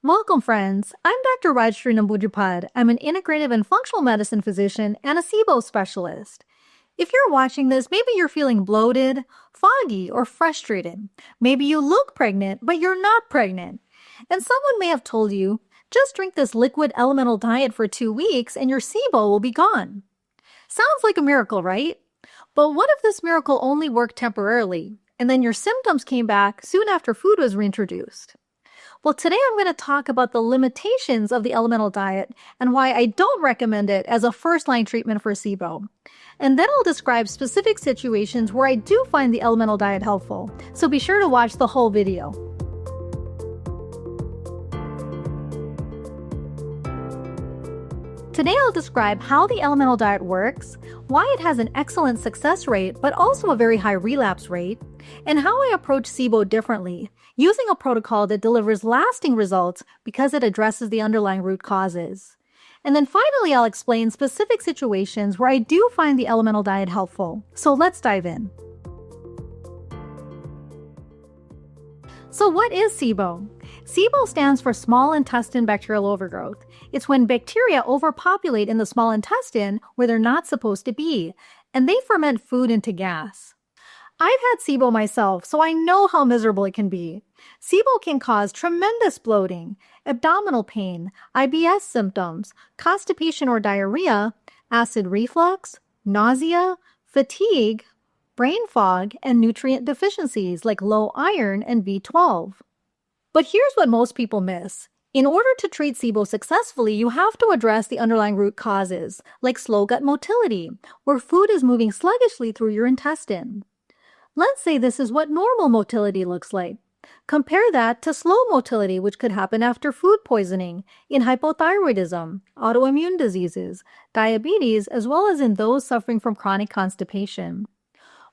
Welcome, friends. I'm Dr. Rajsree Nambudripad. I'm an integrative and functional medicine physician and a SIBO specialist. If you're watching this, maybe you're feeling bloated, foggy, or frustrated. Maybe you look pregnant, but you're not pregnant. And someone may have told you, just drink this liquid elemental diet for 2 weeks and your SIBO will be gone. Sounds like a miracle, right? But what if this miracle only worked temporarily, and then your symptoms came back soon after food was reintroduced? Well, today I'm going to talk about the limitations of the elemental diet and why I don't recommend it as a first-line treatment for SIBO. And then I'll describe specific situations where I do find the elemental diet helpful, so be sure to watch the whole video. Today I'll describe how the elemental diet works, why it has an excellent success rate but also a very high relapse rate, and how I approach SIBO differently, using a protocol that delivers lasting results because it addresses the underlying root causes. And then finally, I'll explain specific situations where I do find the elemental diet helpful. So let's dive in. So what is SIBO? SIBO stands for small intestine bacterial overgrowth. It's when bacteria overpopulate in the small intestine where they're not supposed to be, and they ferment food into gas. I've had SIBO myself, so I know how miserable it can be. SIBO can cause tremendous bloating, abdominal pain, IBS symptoms, constipation or diarrhea, acid reflux, nausea, fatigue, brain fog, and nutrient deficiencies like low iron and B12. But here's what most people miss. In order to treat SIBO successfully, you have to address the underlying root causes, like slow gut motility, where food is moving sluggishly through your intestine. Let's say this is what normal motility looks like. Compare that to slow motility, which could happen after food poisoning, in hypothyroidism, autoimmune diseases, diabetes, as well as in those suffering from chronic constipation.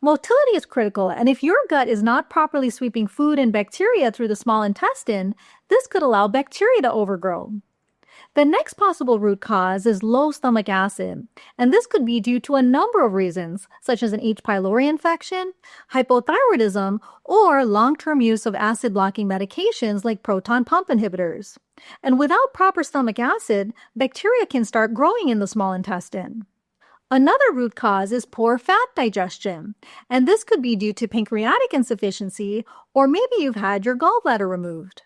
Motility is critical, and if your gut is not properly sweeping food and bacteria through the small intestine, this could allow bacteria to overgrow. The next possible root cause is low stomach acid, and this could be due to a number of reasons, such as an H. pylori infection, hypothyroidism, or long-term use of acid-blocking medications like proton pump inhibitors. And without proper stomach acid, bacteria can start growing in the small intestine. Another root cause is poor fat digestion, and this could be due to pancreatic insufficiency, or maybe you've had your gallbladder removed.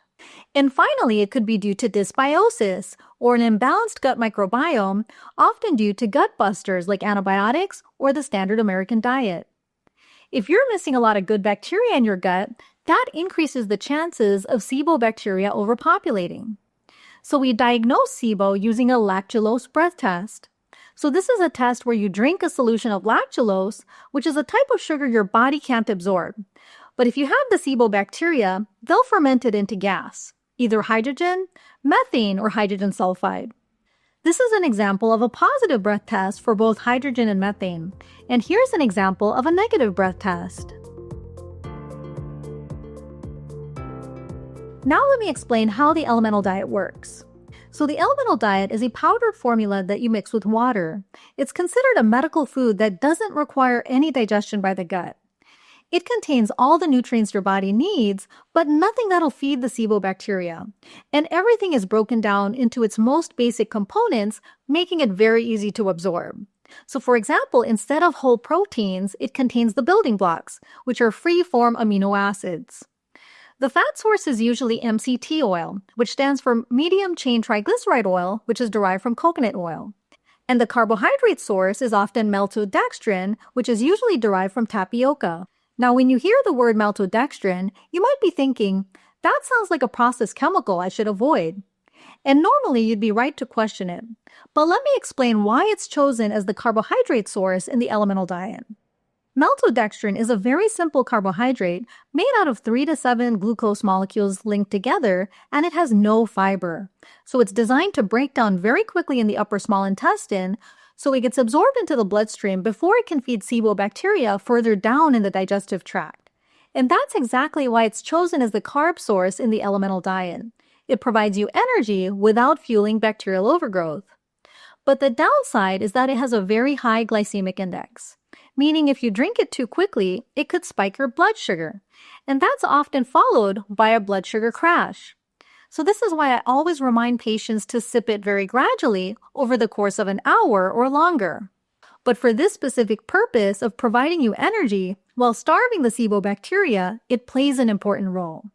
And finally, it could be due to dysbiosis, or an imbalanced gut microbiome, often due to gut busters like antibiotics or the standard American diet. If you're missing a lot of good bacteria in your gut, that increases the chances of SIBO bacteria overpopulating. So we diagnose SIBO using a lactulose breath test. So this is a test where you drink a solution of lactulose, which is a type of sugar your body can't absorb. But if you have the SIBO bacteria, they'll ferment it into gas, either hydrogen, methane, or hydrogen sulfide. This is an example of a positive breath test for both hydrogen and methane. And here's an example of a negative breath test. Now let me explain how the elemental diet works. So the elemental diet is a powdered formula that you mix with water. It's considered a medical food that doesn't require any digestion by the gut. It contains all the nutrients your body needs, but nothing that'll feed the SIBO bacteria. And everything is broken down into its most basic components, making it very easy to absorb. So for example, instead of whole proteins, it contains the building blocks, which are free-form amino acids. The fat source is usually MCT oil, which stands for medium-chain triglyceride oil, which is derived from coconut oil. And the carbohydrate source is often maltodextrin, which is usually derived from tapioca. Now, when you hear the word maltodextrin, you might be thinking, that sounds like a processed chemical I should avoid. And normally you'd be right to question it. But let me explain why it's chosen as the carbohydrate source in the elemental diet. Maltodextrin is a very simple carbohydrate made out of 3 to 7 glucose molecules linked together, and it has no fiber. So it's designed to break down very quickly in the upper small intestine, so it gets absorbed into the bloodstream before it can feed SIBO bacteria further down in the digestive tract. And that's exactly why it's chosen as the carb source in the elemental diet. It provides you energy without fueling bacterial overgrowth. But the downside is that it has a very high glycemic index, meaning if you drink it too quickly, it could spike your blood sugar. And that's often followed by a blood sugar crash. So this is why I always remind patients to sip it very gradually over the course of an hour or longer. But for this specific purpose of providing you energy while starving the SIBO bacteria, it plays an important role.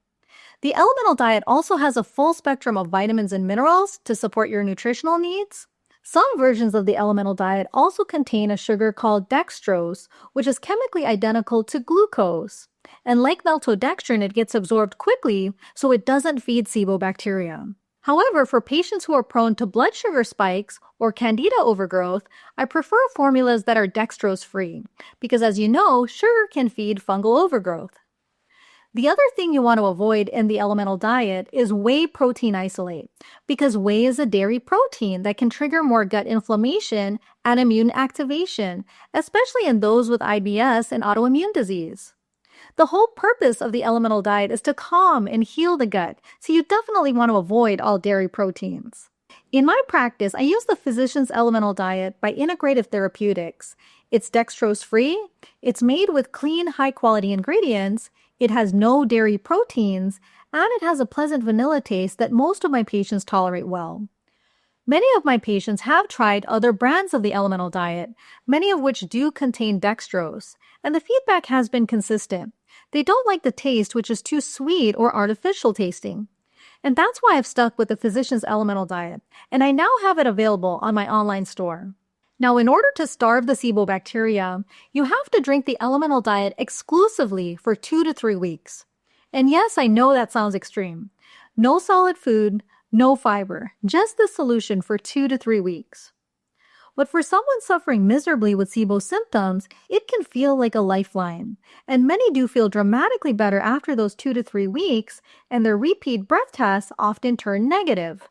The elemental diet also has a full spectrum of vitamins and minerals to support your nutritional needs. Some versions of the elemental diet also contain a sugar called dextrose, which is chemically identical to glucose. And like maltodextrin, it gets absorbed quickly, so it doesn't feed SIBO bacteria. However, for patients who are prone to blood sugar spikes or candida overgrowth, I prefer formulas that are dextrose-free, because as you know, sugar can feed fungal overgrowth. The other thing you want to avoid in the elemental diet is whey protein isolate, because whey is a dairy protein that can trigger more gut inflammation and immune activation, especially in those with IBS and autoimmune disease. The whole purpose of the elemental diet is to calm and heal the gut, so you definitely want to avoid all dairy proteins. In my practice, I use the Physician's Elemental Diet by Integrative Therapeutics. It's dextrose-free, it's made with clean, high-quality ingredients, it has no dairy proteins, and it has a pleasant vanilla taste that most of my patients tolerate well. Many of my patients have tried other brands of the elemental diet, many of which do contain dextrose, and the feedback has been consistent. They don't like the taste, which is too sweet or artificial tasting. And that's why I've stuck with the Physician's Elemental Diet, and I now have it available on my online store. Now, in order to starve the SIBO bacteria, you have to drink the elemental diet exclusively for 2 to 3 weeks. And yes, I know that sounds extreme. No solid food, no fiber, just the solution for 2 to 3 weeks. But for someone suffering miserably with SIBO symptoms, it can feel like a lifeline. And many do feel dramatically better after those 2 to 3 weeks, and their repeat breath tests often turn negative.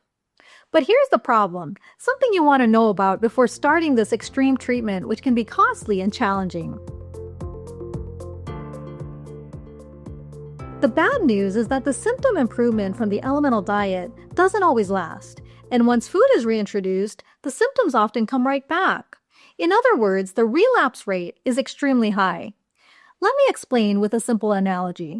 But here's the problem, something you want to know about before starting this extreme treatment, which can be costly and challenging. The bad news is that the symptom improvement from the elemental diet doesn't always last, and once food is reintroduced, the symptoms often come right back. In other words, the relapse rate is extremely high. Let me explain with a simple analogy.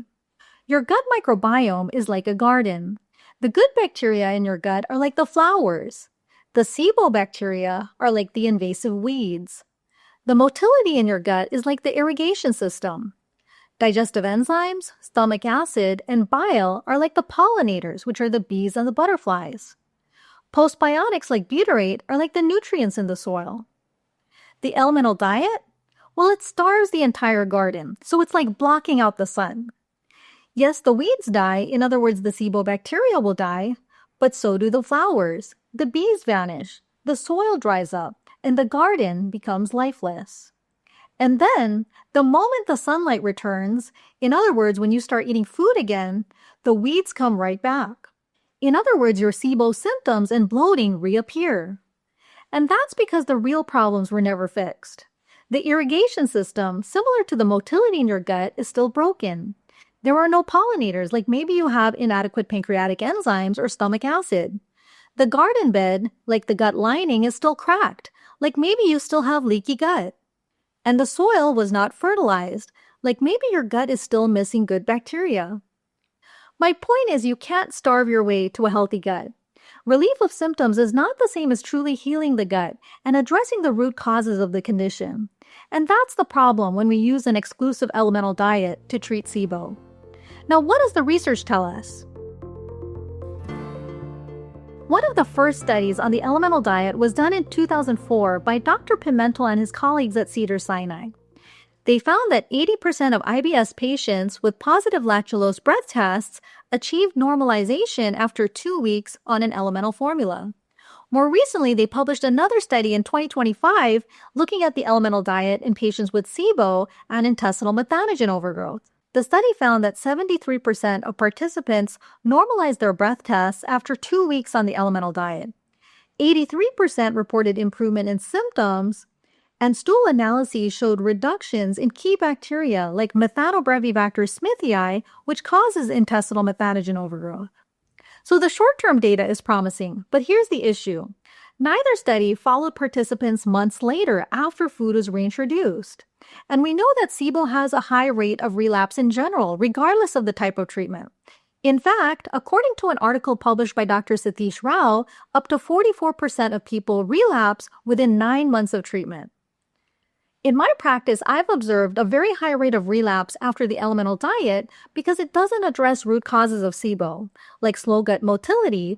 Your gut microbiome is like a garden. The good bacteria in your gut are like the flowers. The SIBO bacteria are like the invasive weeds. The motility in your gut is like the irrigation system. Digestive enzymes, stomach acid, and bile are like the pollinators, which are the bees and the butterflies. Postbiotics like butyrate are like the nutrients in the soil. The elemental diet? Well, it starves the entire garden, so it's like blocking out the sun. Yes, the weeds die, in other words, the SIBO bacteria will die, but so do the flowers. The bees vanish, the soil dries up, and the garden becomes lifeless. And then, the moment the sunlight returns, in other words, when you start eating food again, the weeds come right back. In other words, your SIBO symptoms and bloating reappear. And that's because the real problems were never fixed. The irrigation system, similar to the motility in your gut, is still broken. There are no pollinators, like maybe you have inadequate pancreatic enzymes or stomach acid. The garden bed, like the gut lining, is still cracked, like maybe you still have leaky gut. And the soil was not fertilized, like maybe your gut is still missing good bacteria. My point is you can't starve your way to a healthy gut. Relief of symptoms is not the same as truly healing the gut and addressing the root causes of the condition. And that's the problem when we use an exclusive elemental diet to treat SIBO. Now, what does the research tell us? One of the first studies on the elemental diet was done in 2004 by Dr. Pimentel and his colleagues at Cedars-Sinai. They found that 80% of IBS patients with positive lactulose breath tests achieved normalization after 2 weeks on an elemental formula. More recently, they published another study in 2025 looking at the elemental diet in patients with SIBO and intestinal methanogen overgrowth. The study found that 73% of participants normalized their breath tests after 2 weeks on the elemental diet. 83% reported improvement in symptoms, and stool analyses showed reductions in key bacteria like Methanobrevibacter smithii, which causes intestinal methanogen overgrowth. So the short-term data is promising, but here's the issue. Neither study followed participants months later after food was reintroduced. And we know that SIBO has a high rate of relapse in general, regardless of the type of treatment. In fact, according to an article published by Dr. Satish Rao, up to 44% of people relapse within 9 months of treatment. In my practice, I've observed a very high rate of relapse after the elemental diet because it doesn't address root causes of SIBO, like slow gut motility,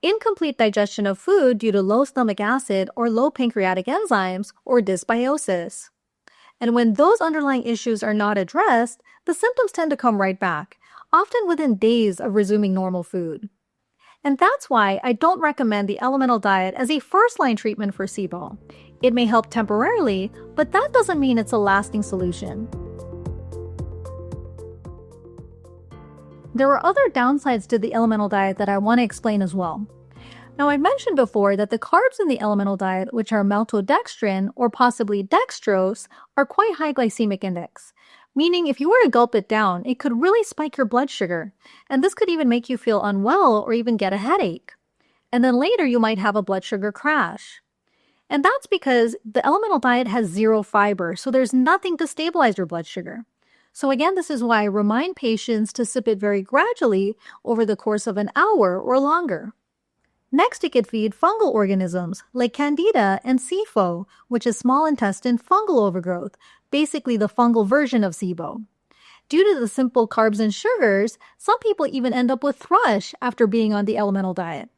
incomplete digestion of food due to low stomach acid or low pancreatic enzymes, or dysbiosis. And when those underlying issues are not addressed, the symptoms tend to come right back, often within days of resuming normal food. And that's why I don't recommend the elemental diet as a first-line treatment for SIBO. It may help temporarily, but that doesn't mean it's a lasting solution. There are other downsides to the elemental diet that I want to explain as well. Now, I mentioned before that the carbs in the elemental diet, which are maltodextrin or possibly dextrose, are quite high glycemic index, meaning if you were to gulp it down, it could really spike your blood sugar, and this could even make you feel unwell or even get a headache. And then later you might have a blood sugar crash. And that's because the elemental diet has zero fiber, so there's nothing to stabilize your blood sugar. So again, this is why I remind patients to sip it very gradually over the course of an hour or longer. Next, it could feed fungal organisms like Candida and SIFO, which is small intestine fungal overgrowth, basically the fungal version of SIBO. Due to the simple carbs and sugars, some people even end up with thrush after being on the elemental diet.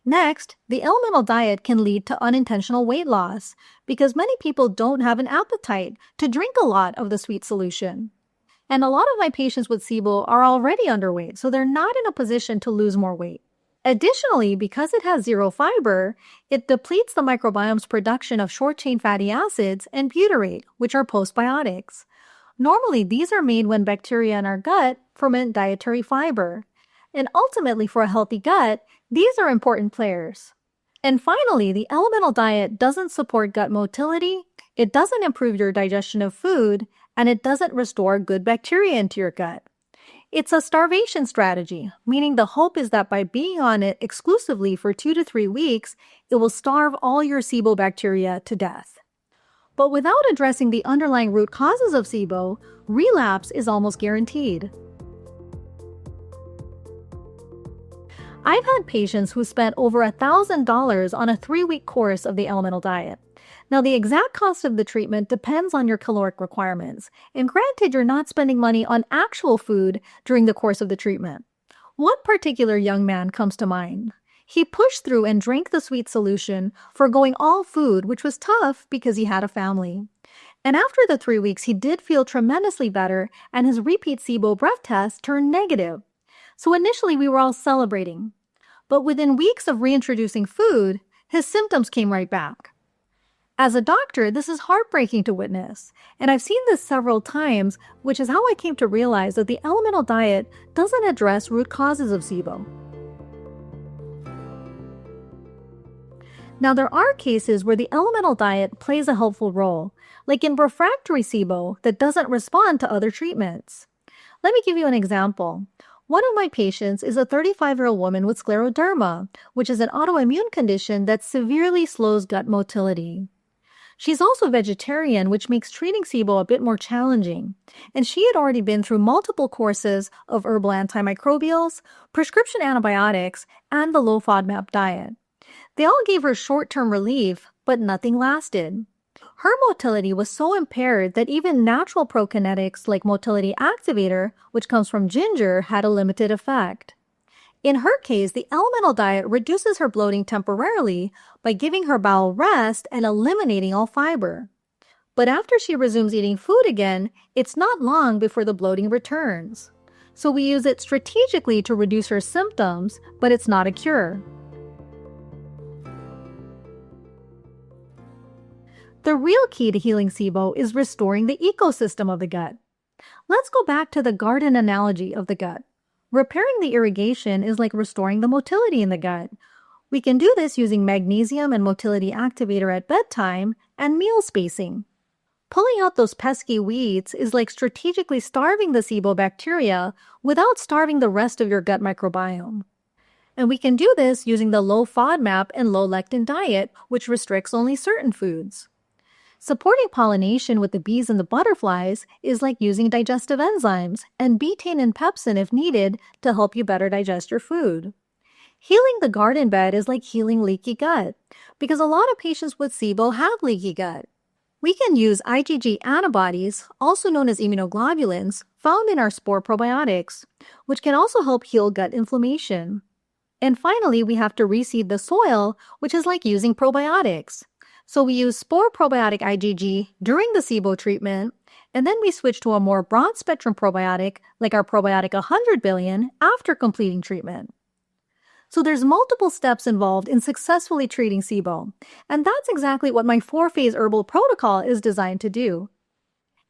Next, the elemental diet can lead to unintentional weight loss because many people don't have an appetite to drink a lot of the sweet solution. And a lot of my patients with SIBO are already underweight, so they're not in a position to lose more weight. Additionally, because it has zero fiber, it depletes the microbiome's production of short-chain fatty acids and butyrate, which are postbiotics. Normally, these are made when bacteria in our gut ferment dietary fiber. And ultimately, for a healthy gut, these are important players. And finally, the elemental diet doesn't support gut motility, it doesn't improve your digestion of food, and it doesn't restore good bacteria into your gut. It's a starvation strategy, meaning the hope is that by being on it exclusively for 2 to 3 weeks, it will starve all your SIBO bacteria to death. But without addressing the underlying root causes of SIBO, relapse is almost guaranteed. I've had patients who spent over $1,000 on a 3-week course of the elemental diet. Now, the exact cost of the treatment depends on your caloric requirements, and granted, you're not spending money on actual food during the course of the treatment. One particular young man comes to mind. He pushed through and drank the sweet solution, forgoing all food, which was tough because he had a family. And after the 3 weeks, he did feel tremendously better, and his repeat SIBO breath test turned negative. So initially, we were all celebrating. But within weeks of reintroducing food, his symptoms came right back. As a doctor, this is heartbreaking to witness, and I've seen this several times, which is how I came to realize that the elemental diet doesn't address root causes of SIBO. Now, there are cases where the elemental diet plays a helpful role, like in refractory SIBO that doesn't respond to other treatments. Let me give you an example. One of my patients is a 35-year-old woman with scleroderma, which is an autoimmune condition that severely slows gut motility. She's also vegetarian, which makes treating SIBO a bit more challenging, and she had already been through multiple courses of herbal antimicrobials, prescription antibiotics, and the low FODMAP diet. They all gave her short-term relief, but nothing lasted. Her motility was so impaired that even natural prokinetics like motility activator, which comes from ginger, had a limited effect. In her case, the elemental diet reduces her bloating temporarily by giving her bowel rest and eliminating all fiber. But after she resumes eating food again, it's not long before the bloating returns. So we use it strategically to reduce her symptoms, but it's not a cure. The real key to healing SIBO is restoring the ecosystem of the gut. Let's go back to the garden analogy of the gut. Repairing the irrigation is like restoring the motility in the gut. We can do this using magnesium and motility activator at bedtime and meal spacing. Pulling out those pesky weeds is like strategically starving the SIBO bacteria without starving the rest of your gut microbiome. And we can do this using the low FODMAP and low lectin diet, which restricts only certain foods. Supporting pollination with the bees and the butterflies is like using digestive enzymes and betaine and pepsin if needed to help you better digest your food. Healing the garden bed is like healing leaky gut, because a lot of patients with SIBO have leaky gut. We can use IgG antibodies, also known as immunoglobulins, found in our spore probiotics, which can also help heal gut inflammation. And finally, we have to reseed the soil, which is like using probiotics. So we use spore probiotic IgG during the SIBO treatment, and then we switch to a more broad-spectrum probiotic, like our probiotic 100 billion, after completing treatment. So there's multiple steps involved in successfully treating SIBO, and that's exactly what my 4-phase herbal protocol is designed to do.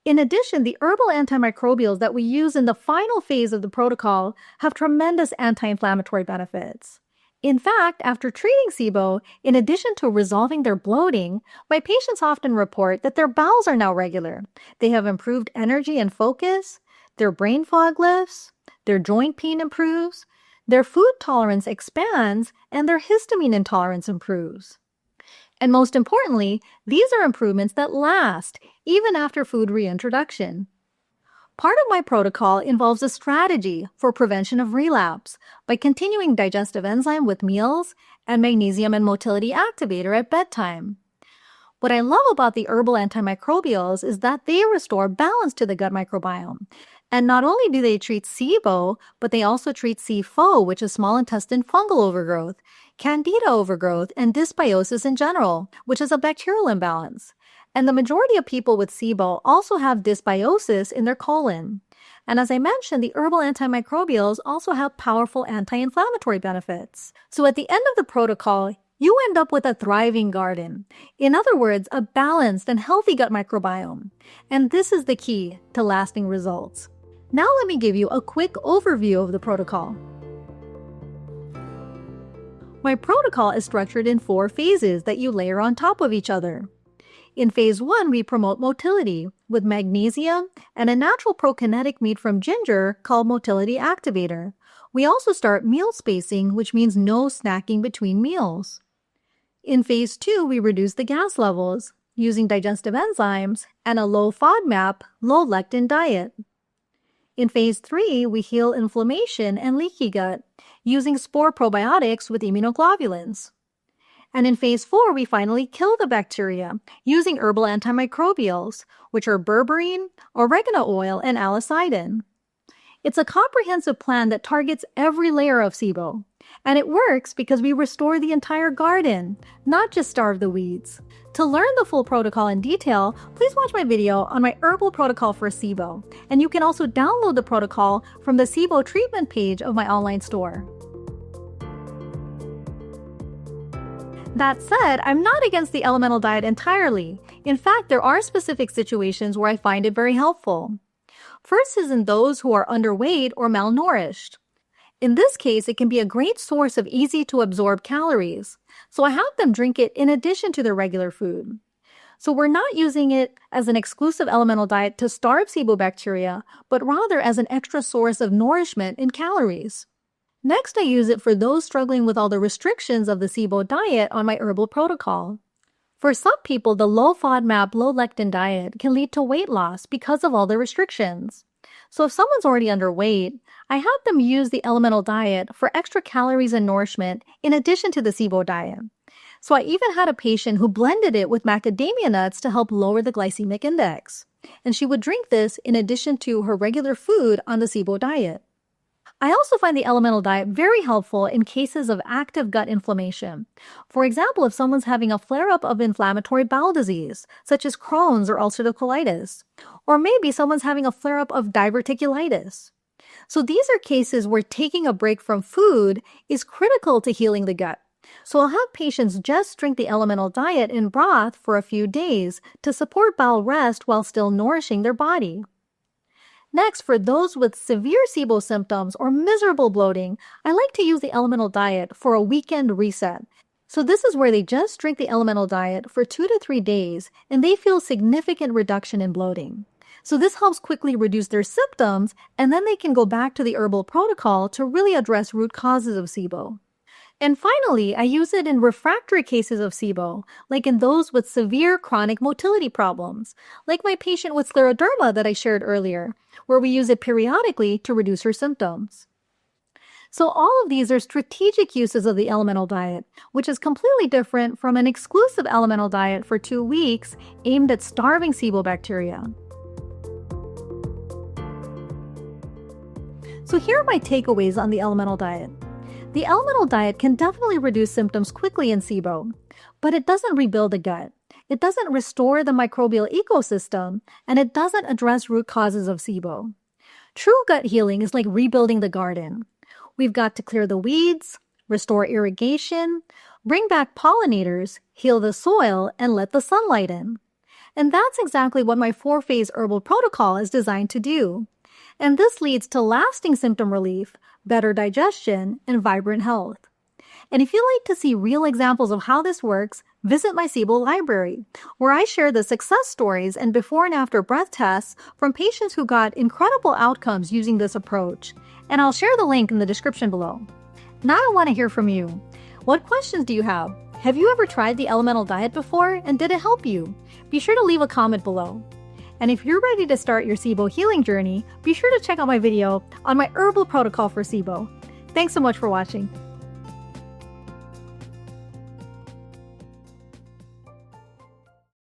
In addition, the herbal antimicrobials that we use in the final phase of the protocol have tremendous anti-inflammatory benefits. In fact, after treating SIBO, in addition to resolving their bloating, my patients often report that their bowels are now regular. They have improved energy and focus, their brain fog lifts, their joint pain improves, their food tolerance expands, and their histamine intolerance improves. And most importantly, these are improvements that last, even after food reintroduction. Part of my protocol involves a strategy for prevention of relapse by continuing digestive enzyme with meals and magnesium and motility activator at bedtime. What I love about the herbal antimicrobials is that they restore balance to the gut microbiome. And not only do they treat SIBO, but they also treat CFO, which is small intestine fungal overgrowth, candida overgrowth, and dysbiosis in general, which is a bacterial imbalance. And the majority of people with SIBO also have dysbiosis in their colon. And as I mentioned, the herbal antimicrobials also have powerful anti-inflammatory benefits. So at the end of the protocol, you end up with a thriving garden. In other words, a balanced and healthy gut microbiome. And this is the key to lasting results. Now let me give you a quick overview of the protocol. My protocol is structured in 4 phases that you layer on top of each other. In phase 1, we promote motility with magnesium and a natural prokinetic made from ginger called motility activator. We also start meal spacing, which means no snacking between meals. In phase 2, we reduce the gas levels using digestive enzymes and a low FODMAP, low lectin diet. In phase 3, we heal inflammation and leaky gut using spore probiotics with immunoglobulins. And in phase 4, we finally kill the bacteria using herbal antimicrobials, which are berberine, oregano oil, and alicidin. It's a comprehensive plan that targets every layer of SIBO. And it works because we restore the entire garden, not just starve the weeds. To learn the full protocol in detail, please watch my video on my herbal protocol for SIBO. And you can also download the protocol from the SIBO treatment page of my online store. That said, I'm not against the elemental diet entirely. In fact, there are specific situations where I find it very helpful. First is in those who are underweight or malnourished. In this case, it can be a great source of easy-to-absorb calories, so I have them drink it in addition to their regular food. So we're not using it as an exclusive elemental diet to starve SIBO bacteria, but rather as an extra source of nourishment in calories. Next, I use it for those struggling with all the restrictions of the SIBO diet on my herbal protocol. For some people, the low FODMAP, low lectin diet can lead to weight loss because of all the restrictions. So if someone's already underweight, I have them use the elemental diet for extra calories and nourishment in addition to the SIBO diet. So I even had a patient who blended it with macadamia nuts to help lower the glycemic index. And she would drink this in addition to her regular food on the SIBO diet. I also find the elemental diet very helpful in cases of active gut inflammation. For example, if someone's having a flare-up of inflammatory bowel disease, such as Crohn's or ulcerative colitis, or maybe someone's having a flare-up of diverticulitis. So these are cases where taking a break from food is critical to healing the gut. So I'll have patients just drink the elemental diet in broth for a few days to support bowel rest while still nourishing their body. Next, for those with severe SIBO symptoms or miserable bloating, I like to use the elemental diet for a weekend reset. So this is where they just drink the elemental diet for 2 to 3 days and they feel significant reduction in bloating. So this helps quickly reduce their symptoms and then they can go back to the herbal protocol to really address root causes of SIBO. And finally, I use it in refractory cases of SIBO, like in those with severe chronic motility problems, like my patient with scleroderma that I shared earlier, where we use it periodically to reduce her symptoms. So all of these are strategic uses of the elemental diet, which is completely different from an exclusive elemental diet for 2 weeks aimed at starving SIBO bacteria. So here are my takeaways on the elemental diet. The elemental diet can definitely reduce symptoms quickly in SIBO, but it doesn't rebuild the gut. It doesn't restore the microbial ecosystem, and it doesn't address root causes of SIBO. True gut healing is like rebuilding the garden. We've got to clear the weeds, restore irrigation, bring back pollinators, heal the soil, and let the sunlight in. And that's exactly what my 4-phase herbal protocol is designed to do. And this leads to lasting symptom relief, better digestion, and vibrant health. And if you'd like to see real examples of how this works, visit my SIBO library, where I share the success stories and before and after breath tests from patients who got incredible outcomes using this approach. And I'll share the link in the description below. Now I want to hear from you. What questions do you have? Have you ever tried the elemental diet before, and did it help you? Be sure to leave a comment below. And if you're ready to start your SIBO healing journey, be sure to check out my video on my herbal protocol for SIBO. Thanks so much for watching.